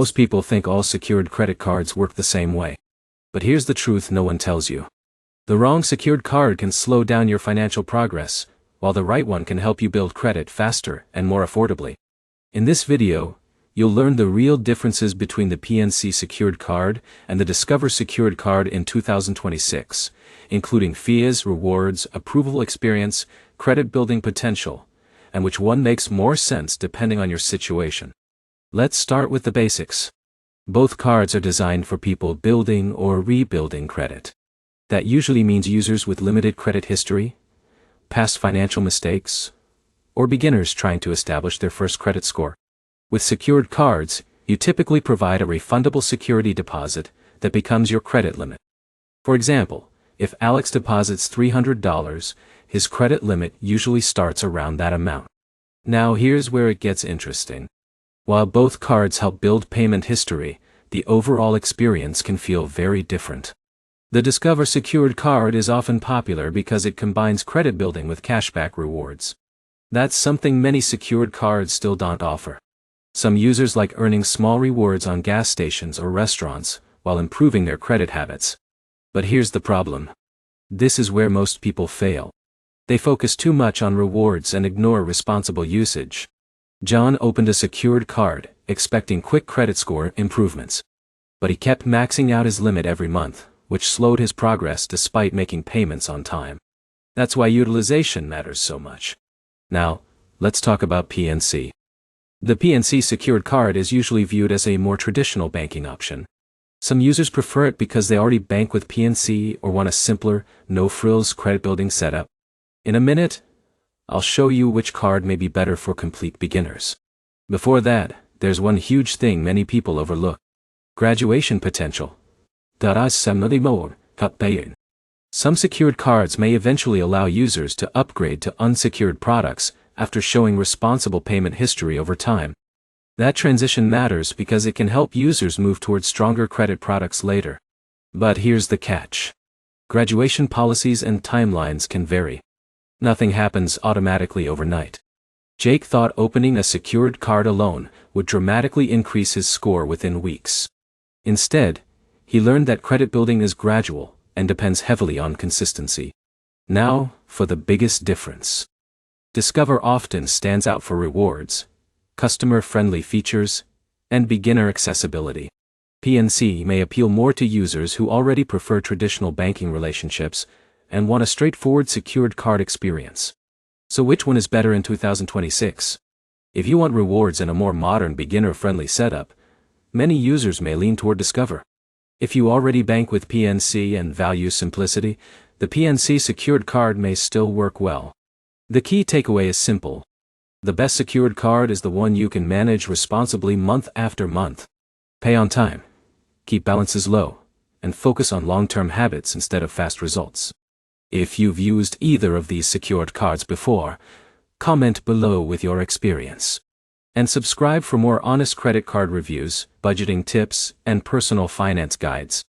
Most people think all secured credit cards work the same way. But here's the truth no one tells you. The wrong secured card can slow down your financial progress, while the right one can help you build credit faster and more affordably. In this video, you'll learn the real differences between the PNC secured card and the Discover secured card in 2026, including fees, rewards, approval experience, credit building potential, and which one makes more sense depending on your situation. Let's start with the basics. Both cards are designed for people building or rebuilding credit. That usually means users with limited credit history, past financial mistakes, or beginners trying to establish their first credit score. With secured cards, you typically provide a refundable security deposit that becomes your credit limit. For example, if Alex deposits $300, his credit limit usually starts around that amount. Now here's where it gets interesting. While both cards help build payment history, the overall experience can feel very different. The Discover secured card is often popular because it combines credit building with cashback rewards. That's something many secured cards still don't offer. Some users like earning small rewards on gas stations or restaurants while improving their credit habits. But here's the problem. This is where most people fail. They focus too much on rewards and ignore responsible usage. John opened a secured card, expecting quick credit score improvements. But he kept maxing out his limit every month, which slowed his progress despite making payments on time. That's why utilization matters so much. Now, let's talk about PNC. The PNC secured card is usually viewed as a more traditional banking option. Some users prefer it because they already bank with PNC or want a simpler, no-frills credit-building setup. In a minute, I'll show you which card may be better for complete beginners. Before that, there's one huge thing many people overlook. Graduation potential. Some secured cards may eventually allow users to upgrade to unsecured products after showing responsible payment history over time. That transition matters because it can help users move towards stronger credit products later. But here's the catch. Graduation policies and timelines can vary. Nothing happens automatically overnight. Jake thought opening a secured card alone would dramatically increase his score within weeks. Instead, he learned that credit building is gradual and depends heavily on consistency. Now, for the biggest difference. Discover often stands out for rewards, customer-friendly features, and beginner accessibility. PNC may appeal more to users who already prefer traditional banking relationships and want a straightforward secured card experience. So which one is better in 2026? If you want rewards and a more modern beginner-friendly setup, many users may lean toward Discover. If you already bank with PNC and value simplicity, the PNC secured card may still work well. The key takeaway is simple. The best secured card is the one you can manage responsibly month after month. Pay on time, keep balances low, and focus on long-term habits instead of fast results. If you've used either of these secured cards before, comment below with your experience. And subscribe for more honest credit card reviews, budgeting tips, and personal finance guides.